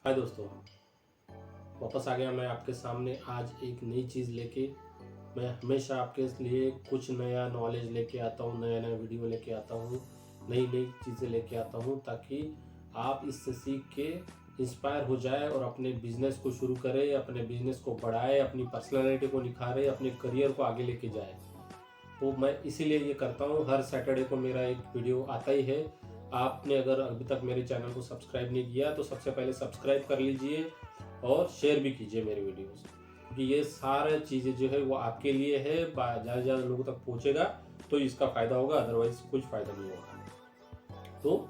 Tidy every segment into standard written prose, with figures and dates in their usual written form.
हाय दोस्तों, वापस आ गया मैं आपके सामने आज एक नई चीज़ लेके। मैं हमेशा आपके लिए कुछ नया नॉलेज लेके आता हूँ, नया नया वीडियो लेके आता हूँ, नई नई चीज़ें लेके आता हूँ ताकि आप इससे सीख के इंस्पायर हो जाए और अपने बिजनेस को शुरू करें, अपने बिजनेस को बढ़ाए, अपनी पर्सनालिटी को निखारे, अपने करियर को आगे लेके जाए। तो मैं इसीलिए ये करता हूँ। हर सैटरडे को मेरा एक वीडियो आता ही है। आपने अगर अभी तक मेरे चैनल को सब्सक्राइब नहीं किया तो सबसे पहले सब्सक्राइब कर लीजिए और शेयर भी कीजिए मेरे वीडियोस, क्योंकि ये सारा चीज़ें जो है वो आपके लिए है। ज़्यादा से ज़्यादा लोगों तक पहुँचेगा तो इसका फ़ायदा होगा, अदरवाइज कुछ फ़ायदा नहीं होगा। तो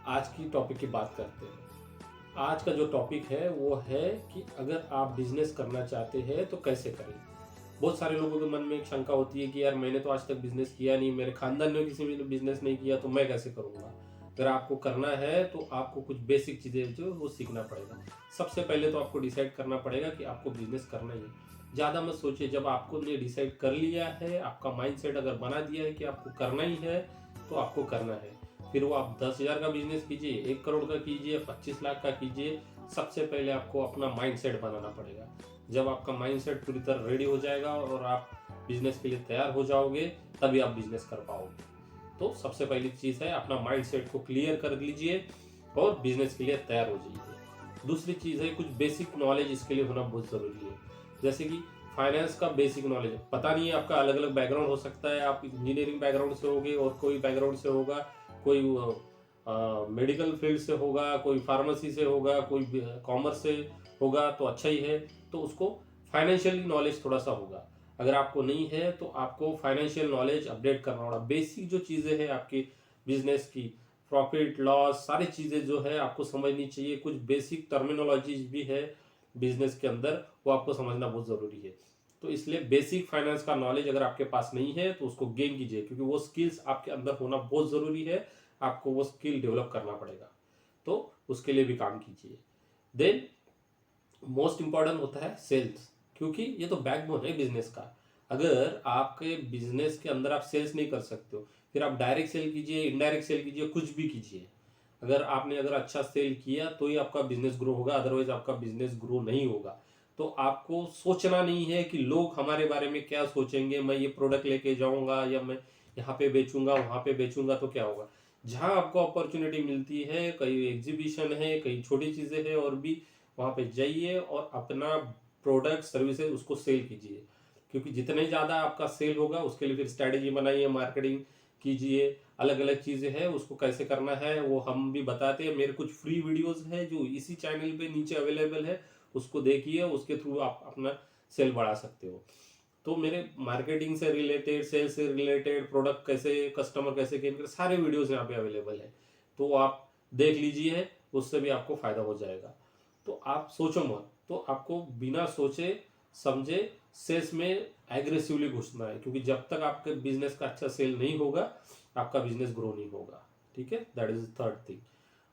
आज की टॉपिक की बात करते हैं। आज का जो टॉपिक है वो है कि अगर आप बिजनेस करना चाहते हैं तो कैसे करें। बहुत सारे लोगों के मन में एक शंका होती है कि यार मैंने तो आज तक बिजनेस किया नहीं, मेरे खानदान में किसी ने बिजनेस नहीं किया, तो मैं कैसे करूंगा। अगर आपको करना है तो आपको कुछ बेसिक चीज़ें जो वो सीखना पड़ेगा। सबसे पहले तो आपको डिसाइड करना पड़ेगा कि आपको बिजनेस करना ही है। ज़्यादा मत सोचिए, जब आपको ने डिसाइड कर लिया है, आपका माइंडसेट अगर बना दिया है कि आपको करना ही है तो आपको करना है। फिर वो आप 10,000 का बिजनेस कीजिए, 1 करोड़ का कीजिए, 25 लाख का कीजिए, सबसे पहले आपको अपना माइंडसेट बनाना पड़ेगा। जब आपका माइंडसेट पूरी तरह रेडी हो जाएगा और आप बिजनेस के लिए तैयार हो जाओगे, तभी आप बिजनेस कर पाओगे। तो सबसे पहली चीज़ है अपना माइंडसेट को क्लियर कर लीजिए और बिजनेस के लिए तैयार हो जाइए। दूसरी चीज़ है कुछ बेसिक नॉलेज इसके लिए होना बहुत ज़रूरी है। जैसे कि फाइनेंस का बेसिक नॉलेज पता नहीं है, आपका अलग अलग बैकग्राउंड हो सकता है। आप इंजीनियरिंग बैकग्राउंड से होगे और कोई बैकग्राउंड से होगा, कोई मेडिकल फील्ड से होगा, कोई फार्मेसी से होगा, कोई कॉमर्स से होगा, तो अच्छा ही है। तो उसको फाइनेंशियल नॉलेज थोड़ा सा होगा। अगर आपको नहीं है तो आपको फाइनेंशियल नॉलेज अपडेट करना होगा। बेसिक जो चीज़ें हैं आपकी बिजनेस की, प्रॉफिट लॉस सारी चीज़ें जो है आपको समझनी चाहिए। कुछ बेसिक टर्मिनोलॉजीज भी है बिजनेस के अंदर, वो आपको समझना बहुत ज़रूरी है। तो इसलिए बेसिक फाइनेंस का नॉलेज अगर आपके पास नहीं है तो उसको गेन कीजिए, क्योंकि वो स्किल्स आपके अंदर होना बहुत ज़रूरी है। आपको वो स्किल डेवलप करना पड़ेगा, तो उसके लिए भी काम कीजिए। देन मोस्ट इंपॉर्टेंट होता है सेल्स, क्योंकि ये तो बैकबोन है बिजनेस का। अगर आपके बिजनेस के अंदर आप सेल्स नहीं कर सकते हो, फिर आप डायरेक्ट सेल कीजिए, इनडायरेक्ट सेल कीजिए, कुछ भी कीजिए, अगर अच्छा सेल किया तो ही आपका बिजनेस ग्रो होगा, अदरवाइज आपका बिजनेस ग्रो नहीं होगा। तो आपको सोचना नहीं है कि लोग हमारे बारे में क्या सोचेंगे, मैं ये प्रोडक्ट लेके जाऊंगा या मैं यहाँ पे बेचूंगा वहां पे बेचूंगा तो क्या होगा। जहां आपको अपॉर्चुनिटी मिलती है, कहीं एग्जीबिशन है, कहीं छोटी चीजें हैं, और भी वहां पे जाइए और अपना प्रोडक्ट सर्विसेज उसको सेल कीजिए। क्योंकि जितने ज़्यादा आपका सेल होगा उसके लिए फिर स्ट्रैटेजी बनाइए, मार्केटिंग कीजिए, अलग अलग चीज़ें हैं उसको कैसे करना है वो हम भी बताते हैं। मेरे कुछ फ्री वीडियोस है जो इसी चैनल पे नीचे अवेलेबल है, उसको देखिए, उसके थ्रू आप अपना सेल बढ़ा सकते हो। तो मेरे मार्केटिंग से रिलेटेड, सेल से रिलेटेड, प्रोडक्ट कैसे कस्टमर कैसे गेन कर, सारे वीडियोस यहाँ पे अवेलेबल है, तो आप देख लीजिए, उससे भी आपको फायदा हो जाएगा। तो आप सोचो मत, तो आपको बिना सोचे समझे सेल्स में एग्रेसिवली घुसना है, क्योंकि जब तक आपके बिजनेस का अच्छा सेल नहीं होगा आपका बिजनेस ग्रो नहीं होगा। ठीक है, दैट इज थर्ड थिंग।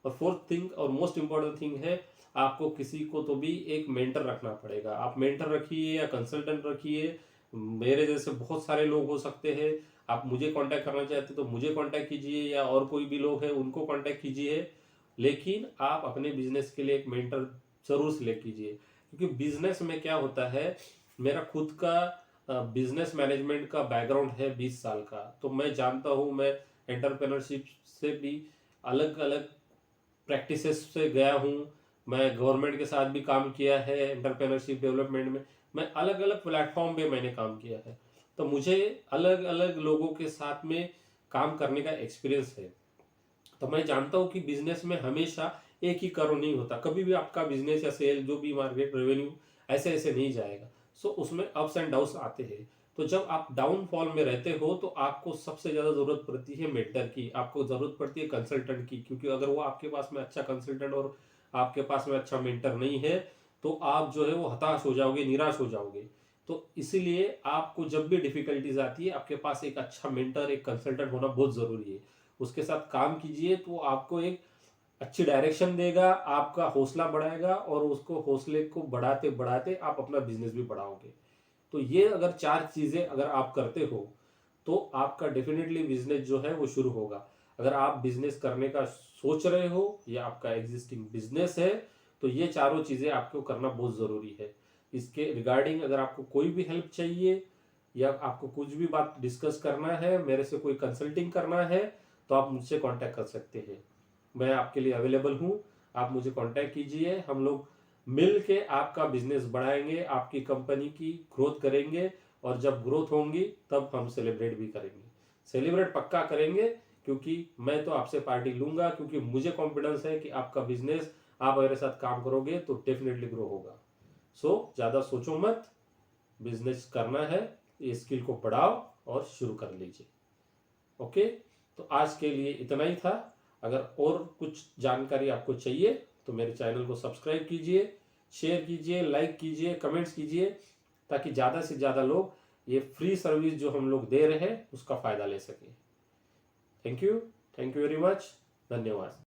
और फोर्थ थिंग और मोस्ट इंपॉर्टेंट थिंग है, आपको किसी को तो भी एक मेंटर रखना पड़ेगा। आप मेंटर रखिए या कंसल्टेंट रखिए, मेरे जैसे बहुत सारे लोग हो सकते हैं। आप मुझे कांटेक्ट करना चाहते तो मुझे कांटेक्ट कीजिए, या और कोई भी लोग हैं उनको कांटेक्ट कीजिए, लेकिन आप अपने बिजनेस के लिए एक मेंटर जरूर सिलेक्ट कीजिए। क्योंकि बिजनेस में क्या होता है, मेरा खुद का बिजनेस मैनेजमेंट का बैकग्राउंड है 20 साल का, तो मैं जानता हूँ। मैं एंटरप्रेन्योरशिप से भी अलग अलग प्रैक्टिसेस से गया हूँ। मैं गवर्नमेंट के साथ भी काम किया है एंटरप्रेन्योरशिप डेवलपमेंट में। मैं अलग अलग प्लेटफॉर्म पे मैंने काम किया है, तो मुझे अलग अलग लोगों के साथ में काम करने का एक्सपीरियंस है। तो मैं जानता हूँ कि बिजनेस में हमेशा एक ही करो नहीं होता, कभी भी आपका बिजनेस या सेल जो भी मार्केट रेवेन्यू ऐसे ऐसे नहीं जाएगा। सो उसमें अप्स एंड डाउन्स आते हैं। तो जब आप डाउनफॉल में रहते हो तो आपको सबसे ज़्यादा ज़रूरत पड़ती है मेंटर की, आपको ज़रूरत पड़ती है कंसल्टेंट की, क्योंकि अगर वो आपके पास में अच्छा कंसल्टेंट और आपके पास में अच्छा मेंटर नहीं है तो आप जो है वो हताश हो जाओगे, निराश हो जाओगे। तो इसीलिए आपको जब भी डिफिकल्टीज आती है आपके पास एक अच्छा मेंटर, एक कंसल्टेंट होना बहुत ज़रूरी है। उसके साथ काम कीजिए तो आपको एक अच्छी डायरेक्शन देगा, आपका हौसला बढ़ाएगा, और उसको हौसले को बढ़ाते बढ़ाते आप अपना बिजनेस भी बढ़ाओगे। तो ये अगर 4 चीजें अगर आप करते हो तो आपका डेफिनेटली बिजनेस जो है वो शुरू होगा। अगर आप बिजनेस करने का सोच रहे हो या आपका एग्जिस्टिंग बिजनेस है तो ये चारों चीज़ें आपको करना बहुत ज़रूरी है। इसके रिगार्डिंग अगर आपको कोई भी हेल्प चाहिए या आपको कुछ भी बात डिस्कस करना है, मेरे से कोई कंसल्टिंग करना है, तो आप मुझसे कांटेक्ट कर सकते हैं। मैं आपके लिए अवेलेबल हूँ। आप मुझे कांटेक्ट कीजिए, हम लोग मिल के आपका बिजनेस बढ़ाएंगे, आपकी कंपनी की ग्रोथ करेंगे, और जब ग्रोथ होंगी तब हम सेलिब्रेट भी करेंगे। सेलिब्रेट पक्का करेंगे, क्योंकि मैं तो आपसे पार्टी लूंगा, क्योंकि मुझे कॉन्फिडेंस है कि आपका बिजनेस, आप मेरे साथ काम करोगे तो डेफिनेटली ग्रो होगा। सो ज़्यादा सोचो मत, बिजनेस करना है, ये स्किल को बढ़ाओ और शुरू कर लीजिए। ओके, तो आज के लिए इतना ही था। अगर और कुछ जानकारी आपको चाहिए तो मेरे चैनल को सब्सक्राइब कीजिए, शेयर कीजिए, लाइक कीजिए, कमेंट्स कीजिए, ताकि ज़्यादा से ज़्यादा लोग ये फ्री सर्विस जो हम लोग दे रहे हैं उसका फ़ायदा ले सकें। थैंक यू वेरी मच, धन्यवाद।